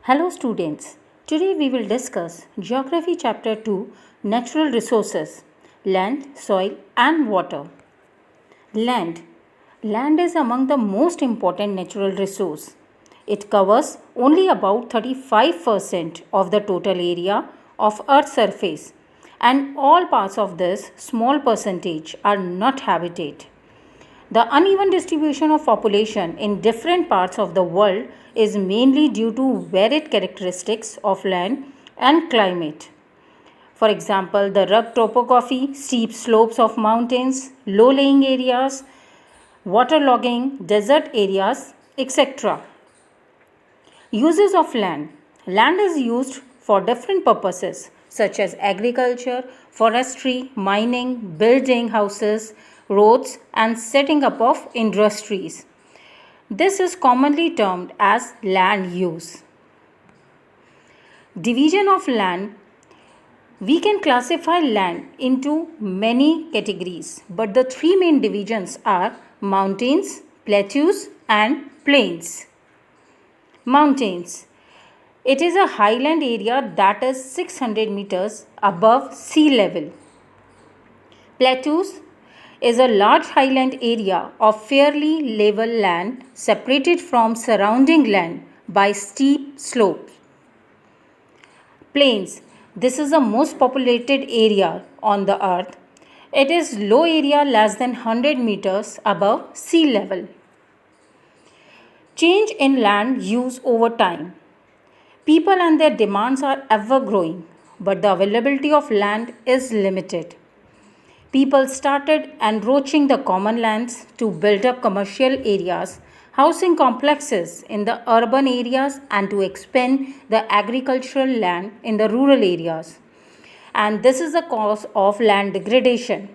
Hello students, today we will discuss Geography Chapter 2 Natural Resources Land, Soil and Water. Land. Land is among the most important natural resource. It covers only about 35% of the total area of Earth's surface, and all parts of this small percentage are not habitat. The uneven distribution of population in different parts of the world is mainly due to varied characteristics of land and climate. For example, the rugged topography, steep slopes of mountains, low-lying areas, waterlogging, desert areas, etc. Uses of land. Land is used for different purposes such as agriculture, forestry, mining, building houses, roads and setting up of industries. This is commonly termed as land use. Division of land. We can classify land into many categories, but the three main divisions are mountains, plateaus and plains. Mountains. It is a highland area that is 600 meters above sea level. Plateaus is a large highland area of fairly level land separated from surrounding land by steep slopes. Plains. This is the most populated area on the earth. It is low area less than 100 meters above sea level. Change in land use over time. People and their demands are ever growing, but the availability of land is limited. People started encroaching the common lands to build up commercial areas, housing complexes in the urban areas, and to expand the agricultural land in the rural areas. And this is the cause of land degradation.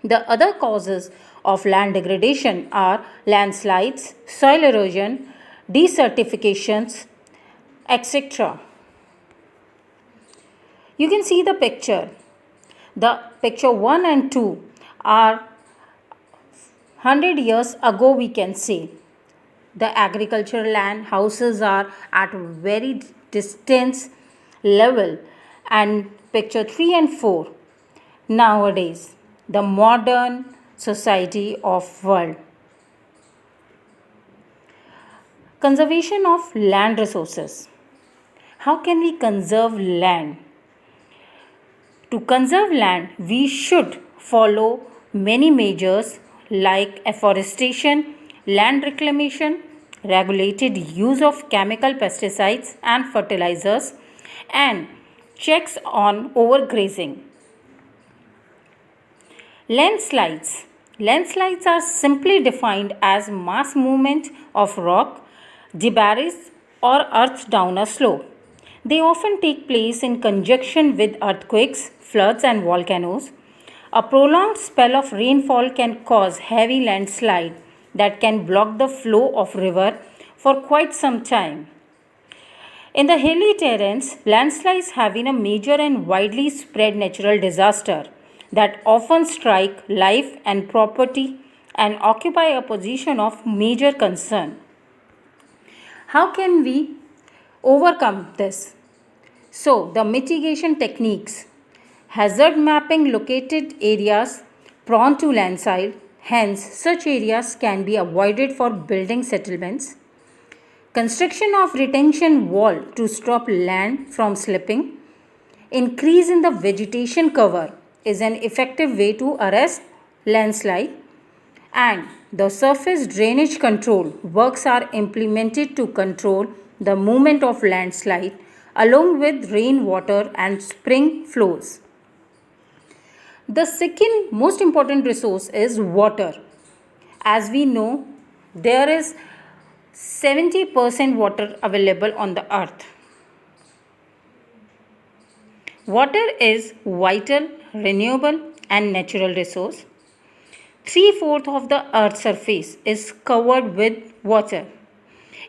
The other causes of land degradation are landslides, soil erosion, desertifications, etc. You can see the picture. The picture 1 and 2 are 100 years ago, we can say. The agricultural land houses are at very distance level, and picture 3 and 4 nowadays, the modern society of world. Conservation of land resources. How can we conserve land? To conserve land, we should follow many measures like afforestation, land reclamation, regulated use of chemical pesticides and fertilizers, and checks on overgrazing. Landslides. Landslides are simply defined as mass movement of rock, debris or earth down a slope. They often take place in conjunction with earthquakes, floods and volcanoes. A prolonged spell of rainfall can cause heavy landslide that can block the flow of river for quite some time. In the hilly terrains, landslides have been a major and widely spread natural disaster that often strike life and property and occupy a position of major concern. How can we overcome this? So, the mitigation techniques. Hazard mapping located areas prone to landslide, hence such areas can be avoided for building settlements. Construction of retention wall to stop land from slipping. Increase in the vegetation cover is an effective way to arrest landslide, and the surface drainage control works are implemented to control the movement of landslide along with rainwater and spring flows. The second most important resource is water. As we know, there is 70% water available on the earth. Water is vital, renewable and natural resource. 3/4 of the earth's surface is covered with water.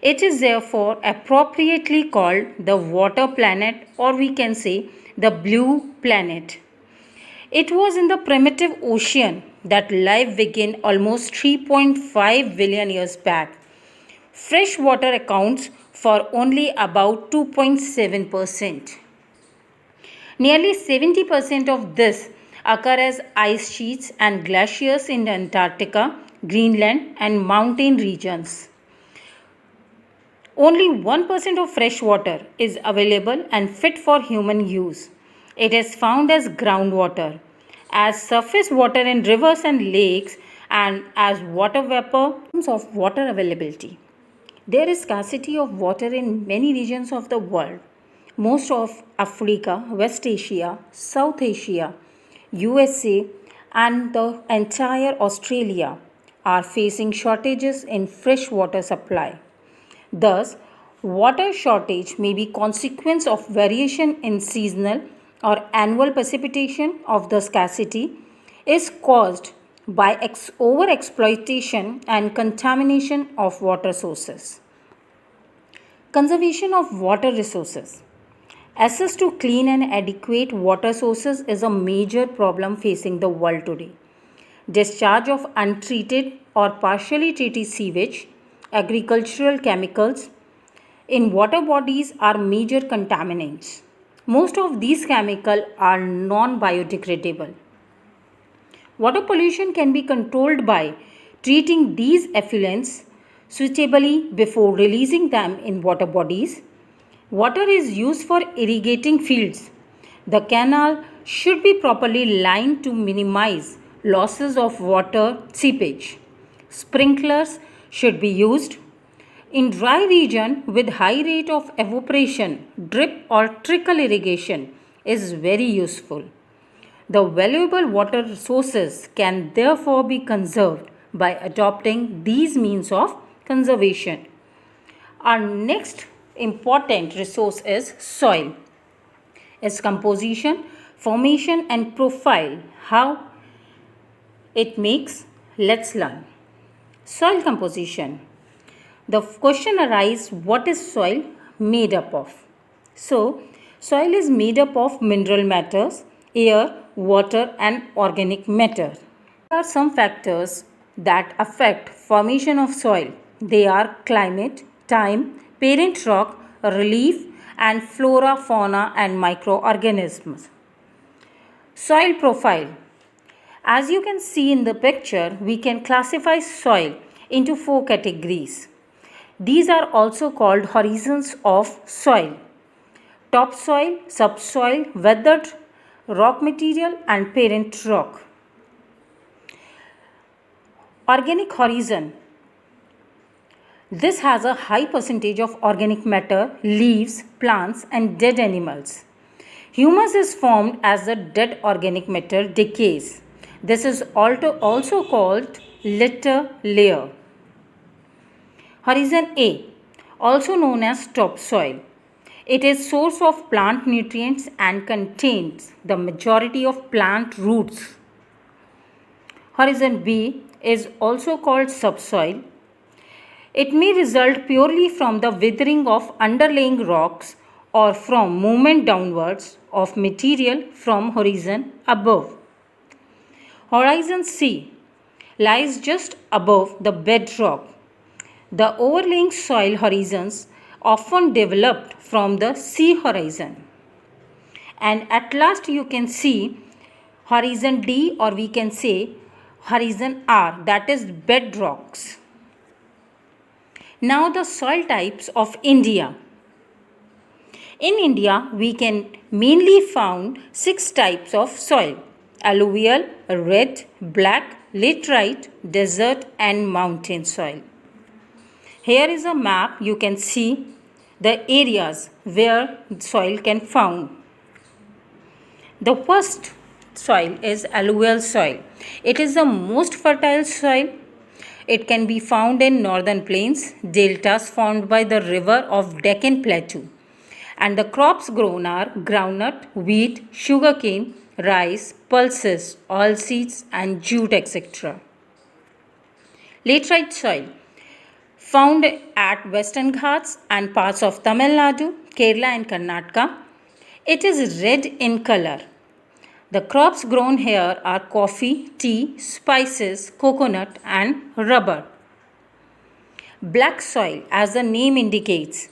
It is therefore appropriately called the water planet, or we can say the blue planet. It was in the primitive ocean that life began almost 3.5 billion years back. Fresh water accounts for only about 2.7%. Nearly 70% of this occur as ice sheets and glaciers in Antarctica, Greenland, and mountain regions. Only 1% of fresh water is available and fit for human use. It is found as groundwater, as surface water in rivers and lakes, and as water vapor. In terms of water availability, there is scarcity of water in many regions of the world. Most of Africa, West Asia, South Asia, USA, and the entire Australia are facing shortages in fresh water supply. Thus, water shortage may be consequence of variation in seasonal or annual precipitation. Of the scarcity is caused by overexploitation and contamination of water sources. Conservation of water resources. Access to clean and adequate water sources is a major problem facing the world today. Discharge of untreated or partially treated sewage, agricultural chemicals in water bodies are major contaminants. Most of these chemicals are non-biodegradable. Water pollution can be controlled by treating these effluents suitably before releasing them in water bodies. Water is used for irrigating fields. The canal should be properly lined to minimize losses of water seepage. Sprinklers should be used. In dry region with high rate of evaporation, drip or trickle irrigation is very useful. The valuable water sources can therefore be conserved by adopting these means of conservation. Our next important resource is soil. Its composition, formation and profile. How it makes, let's learn. Soil composition. The question arises, what is soil made up of? So, soil is made up of mineral matters, air, water and organic matter. There are some factors that affect formation of soil. They are climate, time, parent rock, relief and flora, fauna and microorganisms. Soil profile. As you can see in the picture, we can classify soil into 4 categories. These are also called horizons of soil: topsoil, subsoil, weathered rock material and parent rock. Organic horizon. This has a high percentage of organic matter, leaves, plants and dead animals. Humus is formed as the dead organic matter decays. This is also called litter layer. Horizon A, also known as topsoil. It is source of plant nutrients and contains the majority of plant roots. Horizon B is also called subsoil. It may result purely from the withering of underlying rocks or from movement downwards of material from horizon above. Horizon C lies just above the bedrock. The overlying soil horizons often developed from the sea horizon. And at last you can see horizon D, or we can say horizon R, that is bedrocks. Now the soil types of India. In India, we can mainly found 6 types of soil: alluvial, red, black, laterite, desert and mountain soil. Here is a map. You can see the areas where soil can found. The first soil is alluvial soil. It is the most fertile soil. It can be found in northern plains, deltas formed by the river of Deccan Plateau. And the crops grown are groundnut, wheat, sugarcane, rice, pulses, oilseeds and jute, etc. Laterite soil, found at Western Ghats and parts of Tamil Nadu, Kerala and Karnataka. It is red in color. The crops grown here are coffee, tea, spices, coconut and rubber. Black soil, as the name indicates,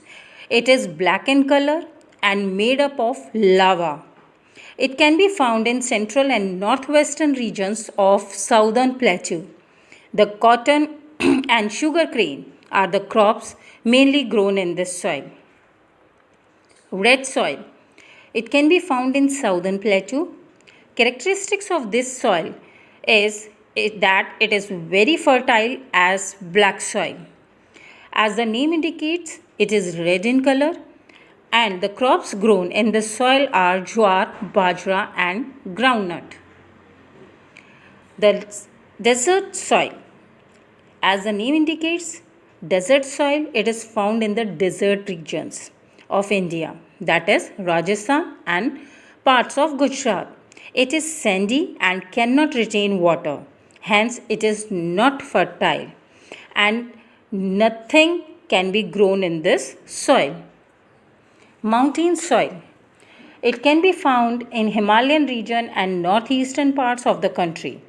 it is black in color and made up of lava. It can be found in central and northwestern regions of southern plateau. The cotton and sugar cane are the crops mainly grown in this soil. Red soil. It can be found in southern plateau. Characteristics of this soil is that it is very fertile as black soil. As the name indicates, it is red in color and the crops grown in the soil are jowar, bajra and groundnut. The desert soil. As the name indicates, desert soil, it is found in the desert regions of India, that is Rajasthan and parts of Gujarat. It is sandy and cannot retain water. Hence, it is not fertile and nothing can be grown in this soil. Mountain soil. It can be found in Himalayan region and northeastern parts of the country.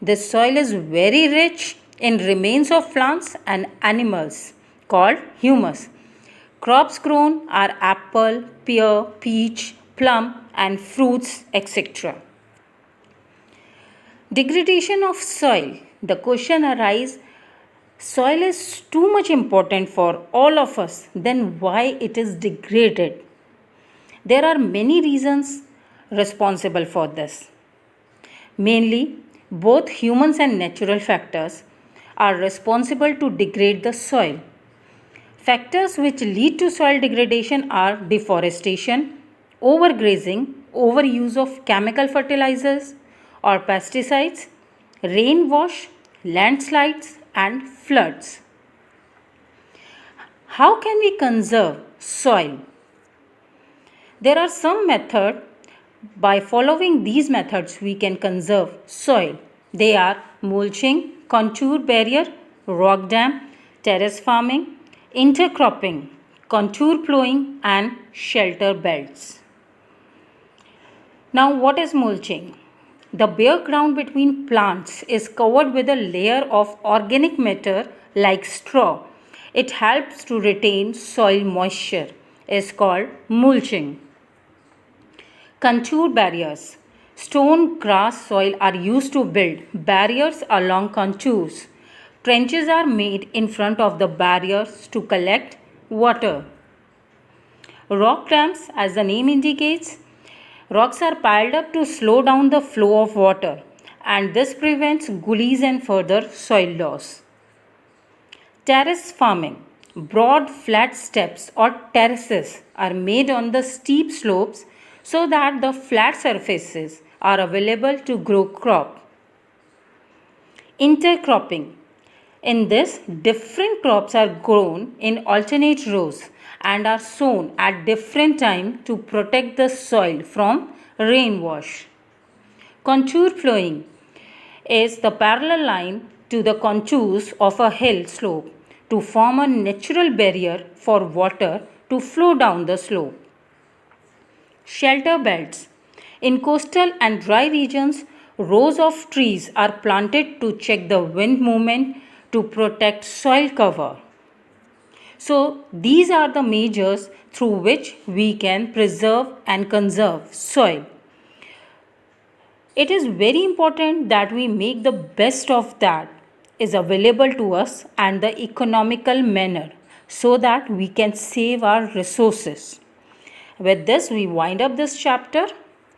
This soil is very rich in remains of plants and animals called humus. Crops grown are apple, pear, peach, plum and fruits, etc. Degradation of soil. The question arises, soil is too much important for all of us, then why it is degraded? There are many reasons responsible for this. Mainly, both humans and natural factors are responsible to degrade the soil. Factors which lead to soil degradation are deforestation, overgrazing, overuse of chemical fertilizers or pesticides, rainwash, landslides and floods. How can we conserve soil? There are some methods. By following these methods, we can conserve soil. They are mulching, contour barrier, rock dam, terrace farming, intercropping, contour plowing and shelter belts. Now, what is mulching? The bare ground between plants is covered with a layer of organic matter like straw. It helps to retain soil moisture. It's called mulching. Contour barriers. Stone, grass, soil are used to build barriers along contours. Trenches are made in front of the barriers to collect water. Rock dams, as the name indicates, rocks are piled up to slow down the flow of water and this prevents gullies and further soil loss. Terrace farming. Broad flat steps or terraces are made on the steep slopes so that the flat surfaces are available to grow crop. Intercropping. In this, different crops are grown in alternate rows and are sown at different times to protect the soil from rainwash. Contour plowing is the parallel line to the contours of a hill slope to form a natural barrier for water to flow down the slope. Shelter belts. In coastal and dry regions, rows of trees are planted to check the wind movement to protect soil cover. So, these are the measures through which we can preserve and conserve soil. It is very important that we make the best of that is available to us and the economical manner so that we can save our resources. With this, we wind up this chapter.